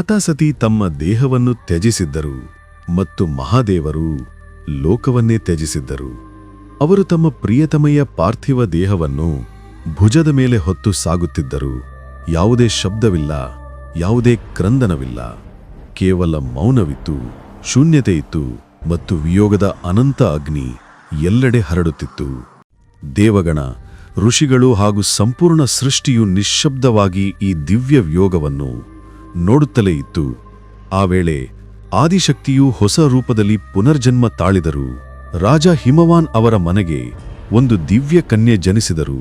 ಮಾತಾ ಸತಿ ತಮ್ಮ ದೇಹವನ್ನು ತ್ಯಜಿಸಿದ್ದರು ಮತ್ತು ಮಹಾದೇವರು ಲೋಕವನ್ನೇ ತ್ಯಜಿಸಿದ್ದರು. ಅವರು ತಮ್ಮ ಪ್ರಿಯತಮೆಯ ಪಾರ್ಥಿವ ದೇಹವನ್ನು ಭುಜದ ಮೇಲೆ ಹೊತ್ತು ಸಾಗುತ್ತಿದ್ದರು. ಯಾವುದೇ ಶಬ್ದವಿಲ್ಲ, ಯಾವುದೇ ಕ್ರಂದನವಿಲ್ಲ, ಕೇವಲ ಮೌನವಿತ್ತು, ಶೂನ್ಯತೆಯಿತ್ತು ಮತ್ತು ವಿಯೋಗದ ಅನಂತ ಅಗ್ನಿ ಎಲ್ಲೆಡೆ ಹರಡುತ್ತಿತ್ತು. ದೇವಗಣ, ಋಷಿಗಳು ಹಾಗೂ ಸಂಪೂರ್ಣ ಸೃಷ್ಟಿಯು ನಿಶ್ಶಬ್ದವಾಗಿ ಈ ದಿವ್ಯ ವಿಯೋಗವನ್ನು ನೋಡುತ್ತಲೇ ಇತ್ತು. ಆ ವೇಳೆ ಆದಿಶಕ್ತಿಯು ಹೊಸ ರೂಪದಲ್ಲಿ ಪುನರ್ಜನ್ಮ ತಾಳಿದರು. ರಾಜ ಹಿಮವಾನ್ ಅವರ ಮನೆಗೆ ಒಂದು ದಿವ್ಯ ಕನ್ಯೆ ಜನಿಸಿದರು.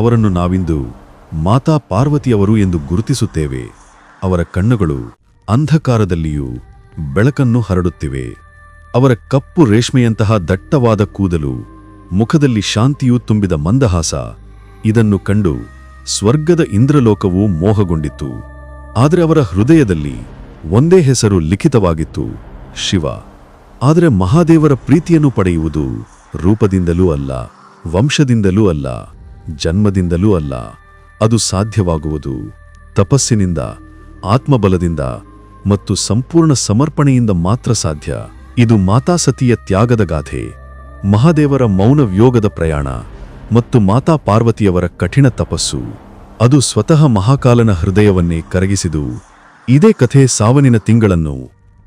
ಅವರನ್ನು ನಾವಿಂದು ಮಾತಾ ಪಾರ್ವತಿಯವರು ಎಂದು ಗುರುತಿಸುತ್ತೇವೆ. ಅವರ ಕಣ್ಣುಗಳು ಅಂಧಕಾರದಲ್ಲಿಯೂ ಬೆಳಕನ್ನು ಹರಡುತ್ತಿವೆ. ಅವರ ಕಪ್ಪು ರೇಷ್ಮೆಯಂತಹ ದಟ್ಟವಾದ ಕೂದಲು, ಮುಖದಲ್ಲಿ ಶಾಂತಿಯೂ ತುಂಬಿದ ಮಂದಹಾಸ, ಇದನ್ನು ಕಂಡು ಸ್ವರ್ಗದ ಇಂದ್ರಲೋಕವು ಮೋಹಗೊಂಡಿತು. ಆದರೆ ಅವರ ಹೃದಯದಲ್ಲಿ ಒಂದೇ ಹೆಸರು ಲಿಖಿತವಾಗಿತ್ತು, ಶಿವ. ಆದರೆ ಮಹಾದೇವರ ಪ್ರೀತಿಯನ್ನು ಪಡೆಯುವುದು ರೂಪದಿಂದಲೂ ಅಲ್ಲ, ವಂಶದಿಂದಲೂ ಅಲ್ಲ, ಜನ್ಮದಿಂದಲೂ ಅಲ್ಲ. ಅದು ಸಾಧ್ಯವಾಗುವುದು ತಪಸ್ಸಿನಿಂದ, ಆತ್ಮಬಲದಿಂದ ಮತ್ತು ಸಂಪೂರ್ಣ ಸಮರ್ಪಣೆಯಿಂದ ಮಾತ್ರ ಸಾಧ್ಯ. ಇದು ಮಾತಾ ಸತಿಯ ತ್ಯಾಗದ ಗಾಥೆ, ಮಹಾದೇವರ ಮೌನ ವಿಯೋಗದ ಪ್ರಯಾಣ ಮತ್ತು ಮಾತಾ ಪಾರ್ವತಿಯವರ ಕಠಿಣ ತಪಸ್ಸು. ಅದು ಸ್ವತಃ ಮಹಾಕಾಲನ ಹೃದಯವನ್ನೇ ಕರಗಿಸಿದು. ಇದೇ ಕಥೆ ಸಾವನಿನ ತಿಂಗಳನ್ನು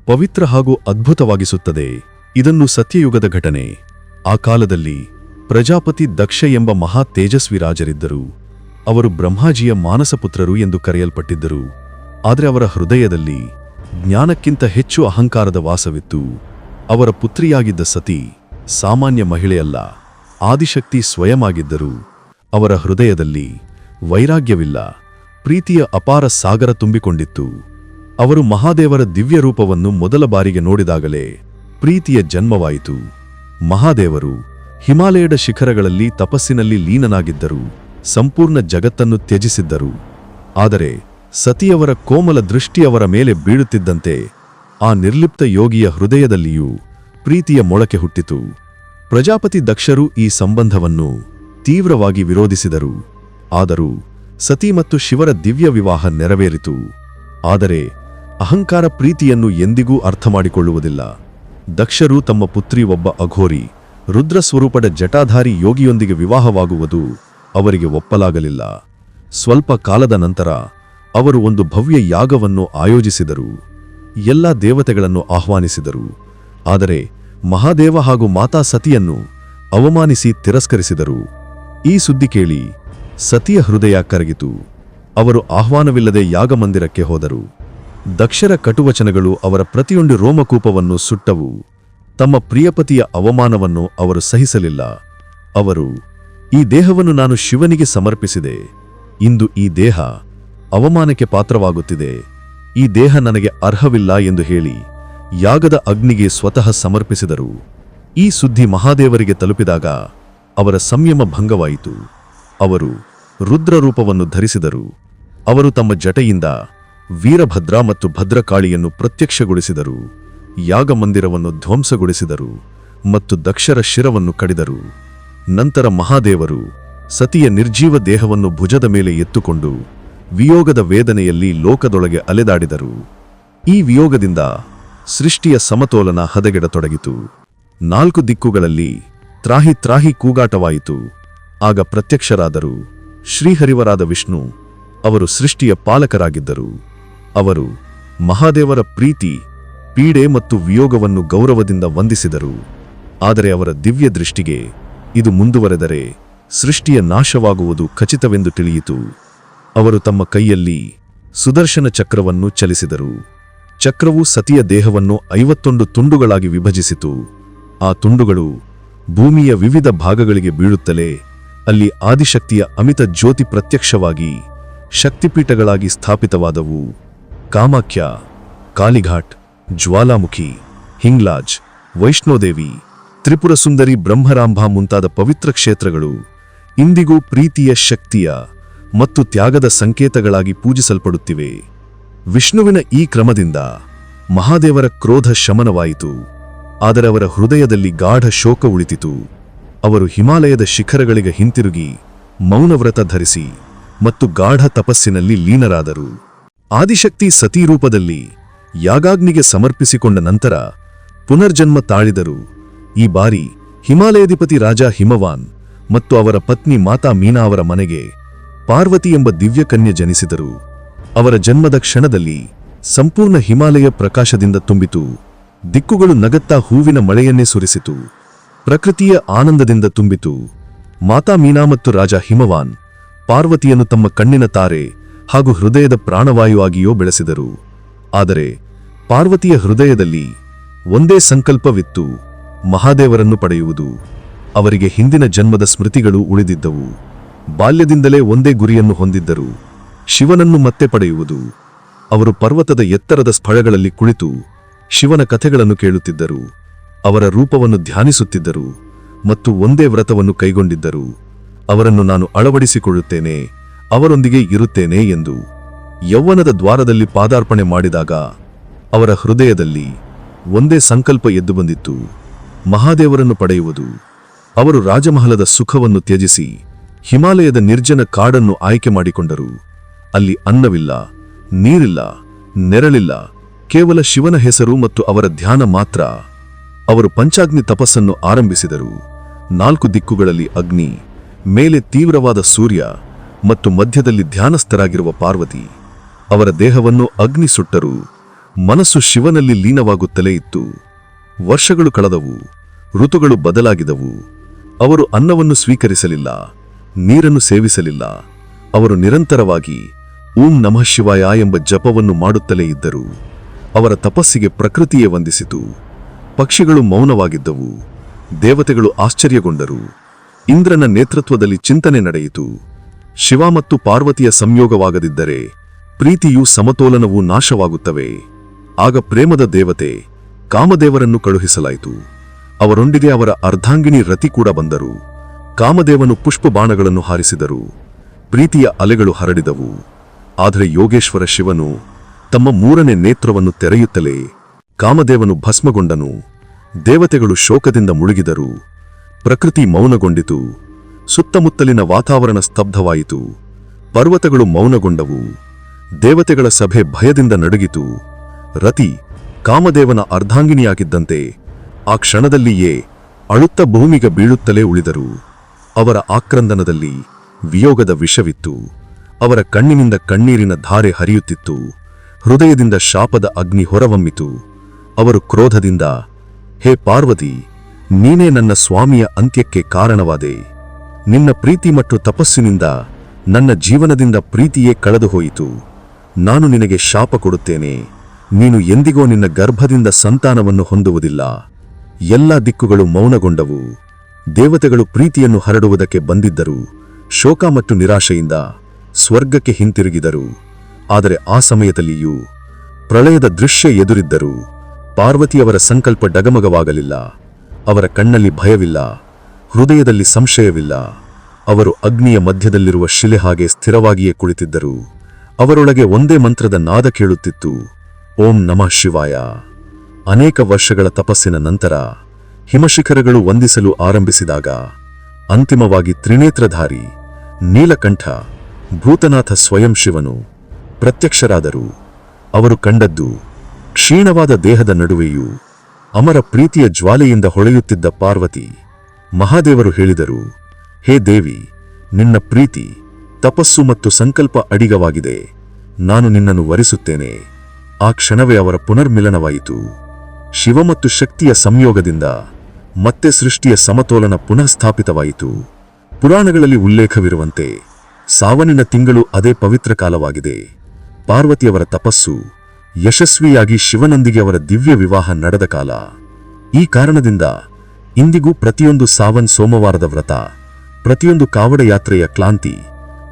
ಪವಿತ್ರ ಹಾಗೂ ಅದ್ಭುತವಾಗಿಸುತ್ತದೆ. ಇದನ್ನು ಸತ್ಯಯುಗದ ಘಟನೆ. ಆ ಕಾಲದಲ್ಲಿ ಪ್ರಜಾಪತಿ ದಕ್ಷ ಎಂಬ ಮಹಾ ತೇಜಸ್ವಿ ರಾಜರಿದ್ದರು. ಅವರು ಬ್ರಹ್ಮಾಜಿಯ ಮಾನಸಪುತ್ರರು ಎಂದು ಕರೆಯಲ್ಪಟ್ಟಿದ್ದರು. ಆದರೆ ಅವರ ಹೃದಯದಲ್ಲಿ ಜ್ಞಾನಕ್ಕಿಂತ ಹೆಚ್ಚು ಅಹಂಕಾರದ ವಾಸವಿತ್ತು. ಅವರ ಪುತ್ರಿಯಾಗಿದ್ದ ಸತಿ ಸಾಮಾನ್ಯ ಮಹಿಳೆಯಲ್ಲ, ಆದಿಶಕ್ತಿ ಸ್ವಯಮಾಗಿದ್ದರು. ಅವರ ಹೃದಯದಲ್ಲಿ ವೈರಾಗ್ಯವಿಲ್ಲ, ಪ್ರೀತಿಯ ಅಪಾರ ಸಾಗರ ತುಂಬಿಕೊಂಡಿತ್ತು. ಅವರು ಮಹಾದೇವರ ದಿವ್ಯ ರೂಪವನ್ನು ಮೊದಲ ಬಾರಿಗೆ ನೋಡಿದಾಗಲೇ ಪ್ರೀತಿಯ ಜನ್ಮವಾಯಿತು. ಮಹಾದೇವರು ಹಿಮಾಲಯದ ಶಿಖರಗಳಲ್ಲಿ ತಪಸ್ಸಿನಲ್ಲಿ ಲೀನನಾಗಿದ್ದರು, ಸಂಪೂರ್ಣ ಜಗತ್ತನ್ನು ತ್ಯಜಿಸಿದ್ದರು. ಆದರೆ ಸತಿಯವರ ಕೋಮಲ ದೃಷ್ಟಿಯವರ ಮೇಲೆ ಬೀಳುತ್ತಿದ್ದಂತೆ ಆ ನಿರ್ಲಿಪ್ತ ಯೋಗಿಯ ಹೃದಯದಲ್ಲಿಯೂ ಪ್ರೀತಿಯ ಮೊಳಕೆ ಹುಟ್ಟಿತು. ಪ್ರಜಾಪತಿ ದಕ್ಷರು ಈ ಸಂಬಂಧವನ್ನು ತೀವ್ರವಾಗಿ ವಿರೋಧಿಸಿದರು. ಆದರೂ ಸತಿ ಮತ್ತು ಶಿವರ ದಿವ್ಯ ವಿವಾಹ ನೆರವೇರಿತು. ಆದರೆ ಅಹಂಕಾರ ಪ್ರೀತಿಯನ್ನು ಎಂದಿಗೂ ಅರ್ಥಮಾಡಿಕೊಳ್ಳುವುದಿಲ್ಲ. ದಕ್ಷರು ತಮ್ಮ ಪುತ್ರಿ ಒಬ್ಬ ಅಘೋರಿ, ರುದ್ರ ಸ್ವರೂಪದ ಜಟಾಧಾರಿ ಯೋಗಿಯೊಂದಿಗೆ ವಿವಾಹವಾಗುವುದು ಅವರಿಗೆ ಒಪ್ಪಲಾಗಲಿಲ್ಲ. ಸ್ವಲ್ಪ ಕಾಲದ ನಂತರ ಅವರು ಒಂದು ಭವ್ಯ ಯಾಗವನ್ನು ಆಯೋಜಿಸಿದರು. ಎಲ್ಲ ದೇವತೆಗಳನ್ನು ಆಹ್ವಾನಿಸಿದರು. ಆದರೆ ಮಹಾದೇವ ಹಾಗೂ ಮಾತಾ ಸತಿಯನ್ನು ಅವಮಾನಿಸಿ ತಿರಸ್ಕರಿಸಿದರು. ಈ ಸುದ್ದಿ ಕೇಳಿ ಸತಿಯ ಹೃದಯ ಕರಗಿತು. ಅವರು ಆಹ್ವಾನವಿಲ್ಲದೆ ಯಾಗಮಂದಿರಕ್ಕೆ ಹೋದರು. ದಕ್ಷರ ಕಟುವಚನಗಳು ಅವರ ಪ್ರತಿಯೊಂದು ರೋಮಕೂಪವನ್ನು ಸುಟ್ಟವು. ತಮ್ಮ ಪ್ರಿಯಪತಿಯ ಅವಮಾನವನ್ನು ಅವರು ಸಹಿಸಲಿಲ್ಲ. ಅವರು, ಈ ದೇಹವನ್ನು ನಾನು ಶಿವನಿಗೆ ಸಮರ್ಪಿಸಿದೆ. ಇಂದು ಈ ದೇಹ ಅವಮಾನಕ್ಕೆ ಪಾತ್ರವಾಗುತ್ತಿದೆ. ಈ ದೇಹ ನನಗೆ ಅರ್ಹವಿಲ್ಲ ಎಂದು ಹೇಳಿ ಯಾಗದ ಅಗ್ನಿಗೆ ಸ್ವತಃ ಸಮರ್ಪಿಸಿದರು. ಈ ಸುದ್ದಿ ಮಹಾದೇವರಿಗೆ ತಲುಪಿದಾಗ ಅವರ ಸಂಯಮ ಭಂಗವಾಯಿತು. ಅವರು ರುದ್ರರೂಪವನ್ನು ಧರಿಸಿದರು. ಅವರು ತಮ್ಮ ಜಟೆಯಿಂದ ವೀರಭದ್ರ ಮತ್ತು ಭದ್ರಕಾಳಿಯನ್ನು ಪ್ರತ್ಯಕ್ಷಗೊಳಿಸಿದರು. ಯಾಗಮಂದಿರವನ್ನು ಧ್ವಂಸಗೊಳಿಸಿದರು ಮತ್ತು ದಕ್ಷರ ಶಿರವನ್ನು ಕಡಿದರು. ನಂತರ ಮಹಾದೇವರು ಸತಿಯ ನಿರ್ಜೀವ ದೇಹವನ್ನು ಭುಜದ ಮೇಲೆ ಎತ್ತುಕೊಂಡು ವಿಯೋಗದ ವೇದನೆಯಲ್ಲಿ ಲೋಕದೊಳಗೆ ಅಲೆದಾಡಿದರು. ಈ ವಿಯೋಗದಿಂದ ಸೃಷ್ಟಿಯ ಸಮತೋಲನ ಹದಗೆಡತೊಡಗಿತು. 4 ದಿಕ್ಕುಗಳಲ್ಲಿ ತ್ರಾಹಿ ತ್ರಾಹಿ ಕೂಗಾಟವಾಯಿತು. ಆಗ ಪ್ರತ್ಯಕ್ಷರಾದರು ಶ್ರೀಹರಿವರಾದ ವಿಷ್ಣು. ಅವರು ಸೃಷ್ಟಿಯ ಪಾಲಕರಾಗಿದ್ದರು. ಅವರು ಮಹಾದೇವರ ಪ್ರೀತಿ, ಪೀಡೆ ಮತ್ತು ವಿಯೋಗವನ್ನು ಗೌರವದಿಂದ ವಂದಿಸಿದರು. ಆದರೆ ಅವರ ದಿವ್ಯ ದೃಷ್ಟಿಗೆ ಇದು ಮುಂದುವರೆದರೆ ಸೃಷ್ಟಿಯ ನಾಶವಾಗುವುದು ಖಚಿತವೆಂದು ತಿಳಿಯಿತು. ಅವರು ತಮ್ಮ ಕೈಯಲ್ಲಿ ಸುದರ್ಶನ ಚಕ್ರವನ್ನು ಚಲಿಸಿದರು. ಚಕ್ರವು ಸತಿಯ ದೇಹವನ್ನು 51 ತುಂಡುಗಳಾಗಿ ವಿಭಜಿಸಿತು. ಆ ತುಂಡುಗಳು ಭೂಮಿಯ ವಿವಿಧ ಭಾಗಗಳಿಗೆ ಬೀಳುತ್ತಲೇ ಅಲ್ಲಿ ಆದಿಶಕ್ತಿಯ ಅಮಿತ ಜ್ಯೋತಿ ಪ್ರತ್ಯಕ್ಷವಾಗಿ ಶಕ್ತಿಪೀಠಗಳಾಗಿ ಸ್ಥಾಪಿತವಾದವು. ಕಾಮಾಖ್ಯ, ಕಾಲಿಘಾಟ್, ಜ್ವಾಲಾಮುಖಿ, ಹಿಂಗ್ಲಾಜ್, ವೈಷ್ಣೋದೇವಿ, ತ್ರಿಪುರ ಸುಂದರಿ, ಬ್ರಹ್ಮರಾಂಭ ಮುಂತಾದ ಪವಿತ್ರ ಕ್ಷೇತ್ರಗಳು ಇಂದಿಗೂ ಪ್ರೀತಿಯ, ಶಕ್ತಿಯ ಮತ್ತು ತ್ಯಾಗದ ಸಂಕೇತಗಳಾಗಿ ಪೂಜಿಸಲ್ಪಡುತ್ತಿವೆ. ವಿಷ್ಣುವಿನ ಈ ಕ್ರಮದಿಂದ ಮಹಾದೇವರ ಕ್ರೋಧ ಶಮನವಾಯಿತು. ಆದರೆ ಅವರ ಹೃದಯದಲ್ಲಿ ಗಾಢ ಶೋಕ ಉಳಿತಿತು. ಅವರು ಹಿಮಾಲಯದ ಶಿಖರಗಳಿಗೆ ಹಿಂತಿರುಗಿ ಮೌನವ್ರತ ಧರಿಸಿ ಮತ್ತು ಗಾಢ ತಪಸ್ಸಿನಲ್ಲಿ ಲೀನರಾದರು. ಆದಿಶಕ್ತಿ ಸತೀ ರೂಪದಲ್ಲಿ ಯಾಗಾಗ್ನಿಗೆ ಸಮರ್ಪಿಸಿಕೊಂಡ ನಂತರ ಪುನರ್ಜನ್ಮ ತಾಳಿದರು. ಈ ಬಾರಿ ಹಿಮಾಲಯಾಧಿಪತಿ ರಾಜ ಹಿಮವಾನ್ ಮತ್ತು ಅವರ ಪತ್ನಿ ಮಾತಾ ಮೀನಾ ಅವರ ಮನೆಗೆ ಪಾರ್ವತಿ ಎಂಬ ದಿವ್ಯಕನ್ಯೆ ಜನಿಸಿದರು. ಅವರ ಜನ್ಮದ ಕ್ಷಣದಲ್ಲಿ ಸಂಪೂರ್ಣ ಹಿಮಾಲಯ ಪ್ರಕಾಶದಿಂದ ತುಂಬಿತು. ದಿಕ್ಕುಗಳು ನಗತ್ತಾ ಹೂವಿನ ಮಳೆಯನ್ನೇ ಸುರಿಸಿತು. ಪ್ರಕೃತಿಯ ಆನಂದದಿಂದ ತುಂಬಿತು. ಮಾತಾ ಮೀನಾ ಮತ್ತು ರಾಜ ಹಿಮವಾನ್ ಪಾರ್ವತಿಯನ್ನು ತಮ್ಮ ಕಣ್ಣಿನ ತಾರೆ ಹಾಗೂ ಹೃದಯದ ಪ್ರಾಣವಾಯು ಆಗಿಯೋ ಬೆಳೆಸಿದರು. ಆದರೆ ಪಾರ್ವತಿಯ ಹೃದಯದಲ್ಲಿ ಒಂದೇ ಸಂಕಲ್ಪವಿತ್ತು, ಮಹಾದೇವರನ್ನು ಪಡೆಯುವುದು. ಅವರಿಗೆ ಹಿಂದಿನ ಜನ್ಮದ ಸ್ಮೃತಿಗಳು ಉಳಿದಿದ್ದವು. ಬಾಲ್ಯದಿಂದಲೇ ಒಂದೇ ಗುರಿಯನ್ನು ಹೊಂದಿದ್ದರು, ಶಿವನನ್ನು ಮತ್ತೆ ಪಡೆಯುವುದು. ಅವರು ಪರ್ವತದ ಎತ್ತರದ ಸ್ಥಳಗಳಲ್ಲಿ ಕುಳಿತು ಶಿವನ ಕಥೆಗಳನ್ನು ಕೇಳುತ್ತಿದ್ದರು. ಅವರ ರೂಪವನ್ನು ಧ್ಯಾನಿಸುತ್ತಿದ್ದರು ಮತ್ತು ಒಂದೇ ವ್ರತವನ್ನು ಕೈಗೊಂಡಿದ್ದರು, ಅವರನ್ನು ನಾನು ಅಳವಡಿಸಿಕೊಳ್ಳುತ್ತೇನೆ, ಅವರೊಂದಿಗೆ ಇರುತ್ತೇನೆ ಎಂದು. ಯೌವನದ ದ್ವಾರದಲ್ಲಿ ಪಾದಾರ್ಪಣೆ ಮಾಡಿದಾಗ ಅವರ ಹೃದಯದಲ್ಲಿ ಒಂದೇ ಸಂಕಲ್ಪ ಎದ್ದು ಬಂದಿತ್ತು, ಮಹಾದೇವರನ್ನು ಪಡೆಯುವುದು. ಅವರು ರಾಜಮಹಲದ ಸುಖವನ್ನು ತ್ಯಜಿಸಿ ಹಿಮಾಲಯದ ನಿರ್ಜನ ಕಾಡನ್ನು ಆಯ್ಕೆ ಮಾಡಿಕೊಂಡರು. ಅಲ್ಲಿ ಅನ್ನವಿಲ್ಲ, ನೀರಿಲ್ಲ, ನೆರಳಿಲ್ಲ, ಕೇವಲ ಶಿವನ ಹೆಸರು ಮತ್ತು ಅವರ ಧ್ಯಾನ ಮಾತ್ರ. ಅವರು ಪಂಚಾಗ್ನಿ ತಪಸ್ಸನ್ನು ಆರಂಭಿಸಿದರು. 4 ದಿಕ್ಕುಗಳಲ್ಲಿ ಅಗ್ನಿ, ಮೇಲೆ ತೀವ್ರವಾದ ಸೂರ್ಯ ಮತ್ತು ಮಧ್ಯದಲ್ಲಿ ಧ್ಯಾನಸ್ಥರಾಗಿರುವ ಪಾರ್ವತಿ. ಅವರ ದೇಹವನ್ನು ಅಗ್ನಿ ಸುಟ್ಟರು, ಮನಸ್ಸು ಶಿವನಲ್ಲಿ ಲೀನವಾಗುತ್ತಲೇ ಇತ್ತು. ವರ್ಷಗಳು ಕಳೆದವು, ಋತುಗಳು ಬದಲಾಗಿದವು. ಅವರು ಅನ್ನವನ್ನು ಸ್ವೀಕರಿಸಲಿಲ್ಲ, ನೀರನ್ನು ಸೇವಿಸಲಿಲ್ಲ. ಅವರು ನಿರಂತರವಾಗಿ ಓಂ ನಮಃ ಶಿವಾಯ ಎಂಬ ಜಪವನ್ನು ಮಾಡುತ್ತಲೇ ಇದ್ದರು. ಅವರ ತಪಸ್ಸಿಗೆ ಪ್ರಕೃತಿಯೇ ವಂದಿಸಿತು. ಪಕ್ಷಿಗಳು ಮೌನವಾಗಿದ್ದವು, ದೇವತೆಗಳು ಆಶ್ಚರ್ಯಗೊಂಡರು. ಇಂದ್ರನ ನೇತೃತ್ವದಲ್ಲಿ ಚಿಂತನೆ ನಡೆಯಿತು. ಶಿವ ಮತ್ತು ಪಾರ್ವತಿಯ ಸಂಯೋಗವಾಗದಿದ್ದರೆ ಪ್ರೀತಿಯೂ ಸಮತೋಲನವೂ ನಾಶವಾಗುತ್ತವೆ. ಆಗ ಪ್ರೇಮದ ದೇವತೆ ಕಾಮದೇವರನ್ನು ಕಳುಹಿಸಲಾಯಿತು. ಅವರೊಂದಿಗೆ ಅವರ ಅರ್ಧಾಂಗಿನಿ ರತಿ ಕೂಡ ಬಂದರು. ಕಾಮದೇವನು ಪುಷ್ಪ ಬಾಣಗಳನ್ನು ಹಾರಿಸಿದರು. ಪ್ರೀತಿಯ ಅಲೆಗಳು ಹರಡಿದವು. ಆದರೆ ಯೋಗೇಶ್ವರ ಶಿವನು ತಮ್ಮ 3ನೇ ನೇತ್ರವನ್ನು ತೆರೆಯುತ್ತಲೇ ಕಾಮದೇವನು ಭಸ್ಮಗೊಂಡನು. ದೇವತೆಗಳು ಶೋಕದಿಂದ ಮುಳುಗಿದರು. ಪ್ರಕೃತಿ ಮೌನಗೊಂಡಿತು. ಸುತ್ತಮುತ್ತಲಿನ ವಾತಾವರಣ ಸ್ತಬ್ಧವಾಯಿತು. ಪರ್ವತಗಳು ಮೌನಗೊಂಡವು. ದೇವತೆಗಳ ಸಭೆ ಭಯದಿಂದ ನಡುಗಿತು. ರತಿ ಕಾಮದೇವನ ಅರ್ಧಾಂಗಿನಿಯಾಗಿದ್ದಂತೆ ಆ ಕ್ಷಣದಲ್ಲಿಯೇ ಅಳುತ್ತ ಭೂಮಿಗೆ ಬೀಳುತ್ತಲೇ ಉಳಿದರು. ಅವರ ಆಕ್ರಂದನದಲ್ಲಿ ವಿಯೋಗದ ವಿಷವಿತ್ತು. ಅವರ ಕಣ್ಣಿನಿಂದ ಕಣ್ಣೀರಿನ ಧಾರೆ ಹರಿಯುತ್ತಿತ್ತು. ಹೃದಯದಿಂದ ಶಾಪದ ಅಗ್ನಿ ಹೊರಹೊಮ್ಮಿತು. ಅವರು ಕ್ರೋಧದಿಂದ, ಹೇ ಪಾರ್ವತಿ, ನೀನೇ ನನ್ನ ಸ್ವಾಮಿಯ ಅಂತ್ಯಕ್ಕೆ ಕಾರಣವಾದೆ. ನಿನ್ನ ಪ್ರೀತಿ ಮತ್ತು ತಪಸ್ಸಿನಿಂದ ನನ್ನ ಜೀವನದಿಂದ ಪ್ರೀತಿಯೇ ಕಳೆದುಹೋಯಿತು. ನಾನು ನಿನಗೆ ಶಾಪ ಕೊಡುತ್ತೇನೆ. ನೀನು ಎಂದಿಗೂ ನಿನ್ನ ಗರ್ಭದಿಂದ ಸಂತಾನವನ್ನು ಹೊಂದುವುದಿಲ್ಲ. ಎಲ್ಲ ದಿಕ್ಕುಗಳು ಮೌನಗೊಂಡವು. ದೇವತೆಗಳು ಪ್ರೀತಿಯನ್ನು ಹರಡುವುದಕ್ಕೆ ಬಂದಿದ್ದರು. ಶೋಕ ಮತ್ತು ನಿರಾಶೆಯಿಂದ ಸ್ವರ್ಗಕ್ಕೆ ಹಿಂತಿರುಗಿದರು. ಆದರೆ ಆ ಸಮಯದಲ್ಲಿಯೂ ಪ್ರಳಯದ ದೃಶ್ಯ ಎದುರಿದ್ದರು. ಪಾರ್ವತಿಯವರ ಸಂಕಲ್ಪ ಡಗಮಗವಾಗಲಿಲ್ಲ. ಅವರ ಕಣ್ಣಲ್ಲಿ ಭಯವಿಲ್ಲ, ಹೃದಯದಲ್ಲಿ ಸಂಶಯವಿಲ್ಲ. ಅವರು ಅಗ್ನಿಯ ಮಧ್ಯದಲ್ಲಿರುವ ಶಿಲೆ ಹಾಗೆ ಸ್ಥಿರವಾಗಿಯೇ ಕುಳಿತಿದ್ದರು. ಅವರೊಳಗೆ ಒಂದೇ ಮಂತ್ರದ ನಾದ ಕೇಳುತ್ತಿತ್ತು, ಓಂ ನಮಃ ಶಿವಾಯ. ಅನೇಕ ವರ್ಷಗಳ ತಪಸ್ಸಿನ ನಂತರ ಹಿಮಶಿಖರಗಳು ವಂದಿಸಲು ಆರಂಭಿಸಿದಾಗ ಅಂತಿಮವಾಗಿ ತ್ರಿನೇತ್ರಧಾರಿ ನೀಲಕಂಠ ಭೂತನಾಥ ಸ್ವಯಂ ಶಿವನು ಪ್ರತ್ಯಕ್ಷರಾದರು. ಅವರು ಕಂಡದ್ದು ಕ್ಷೀಣವಾದ ದೇಹದ ನಡುವೆಯೂ ಅಮರ ಪ್ರೀತಿಯ ಜ್ವಾಲೆಯಿಂದ ಹೊಳೆಯುತ್ತಿದ್ದ ಪಾರ್ವತಿ. ಮಹಾದೇವರು ಹೇಳಿದರು, ಹೇ ದೇವಿ, ನಿನ್ನ ಪ್ರೀತಿ, ತಪಸ್ಸು ಮತ್ತು ಸಂಕಲ್ಪ ಅಡಿಗವಾಗಿದೆ. ನಾನು ನಿನ್ನನ್ನು ವರಿಸುತ್ತೇನೆ. ಆ ಕ್ಷಣವೇ ಅವರ ಪುನರ್ಮಿಲನವಾಯಿತು. ಶಿವ ಮತ್ತು ಶಕ್ತಿಯ ಸಂಯೋಗದಿಂದ ಮತ್ತೆ ಸೃಷ್ಟಿಯ ಸಮತೋಲನ ಪುನಃ ಸ್ಥಾಪಿತವಾಯಿತು. ಪುರಾಣಗಳಲ್ಲಿ ಉಲ್ಲೇಖವಿರುವಂತೆ ಸಾವನಿನ ತಿಂಗಳು ಅದೇ ಪವಿತ್ರ ಕಾಲವಾಗಿದೆ. ಪಾರ್ವತಿಯವರ ತಪಸ್ಸು ಯಶಸ್ವಿಯಾಗಿ ಶಿವನೊಂದಿಗೆ ಅವರ ದಿವ್ಯ ವಿವಾಹ ನಡೆದ ಕಾಲ. ಈ ಕಾರಣದಿಂದ ಇಂದಿಗೂ ಪ್ರತಿಯೊಂದು ಸಾವನ್ ಸೋಮವಾರದ ವ್ರತ, ಪ್ರತಿಯೊಂದು ಕಾವಡ ಯಾತ್ರೆಯ ಕ್ಲಾಂತಿ,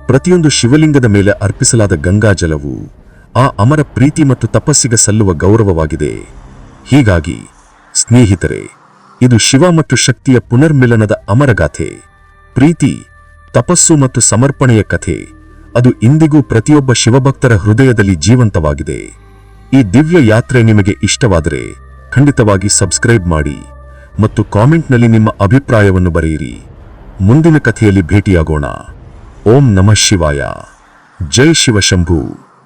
ಪ್ರತಿಯೊಂದು ಶಿವಲಿಂಗದ ಮೇಲೆ ಅರ್ಪಿಸಲಾದ ಗಂಗಾಜಲವು ಆ ಅಮರ ಪ್ರೀತಿ ಮತ್ತು ತಪಸ್ಸಿಗೆ ಸಲ್ಲುವ ಗೌರವವಾಗಿದೆ. ಹೀಗಾಗಿ ಸ್ನೇಹಿತರೆ, ಇದು ಶಿವ ಮತ್ತು ಶಕ್ತಿಯ ಪುನರ್ಮಿಲನದ ಅಮರಗಾಥೆ. ಪ್ರೀತಿ, ತಪಸ್ಸು ಮತ್ತು ಸಮರ್ಪಣೆಯ ಕಥೆ. ಅದು ಇಂದಿಗೂ ಪ್ರತಿಯೊಬ್ಬ ಶಿವಭಕ್ತರ ಹೃದಯದಲ್ಲಿ ಜೀವಂತವಾಗಿದೆ. ಈ ದಿವ್ಯ ಯಾತ್ರೆ ನಿಮಗೆ ಇಷ್ಟವಾದರೆ ಖಂಡಿತವಾಗಿ ಸಬ್ಸ್ಕ್ರೈಬ್ ಮಾಡಿ ಮತ್ತು ಕಾಮೆಂಟ್ನಲ್ಲಿ ನಿಮ್ಮ ಅಭಿಪ್ರಾಯವನ್ನು ಬರೆಯಿರಿ. ಮುಂದಿನ ಕಥೆಯಲ್ಲಿ ಭೇಟಿಯಾಗೋಣ. ಓಂ ನಮಃ ಶಿವಾಯ. ಜೈ ಶಿವಶಂಭು.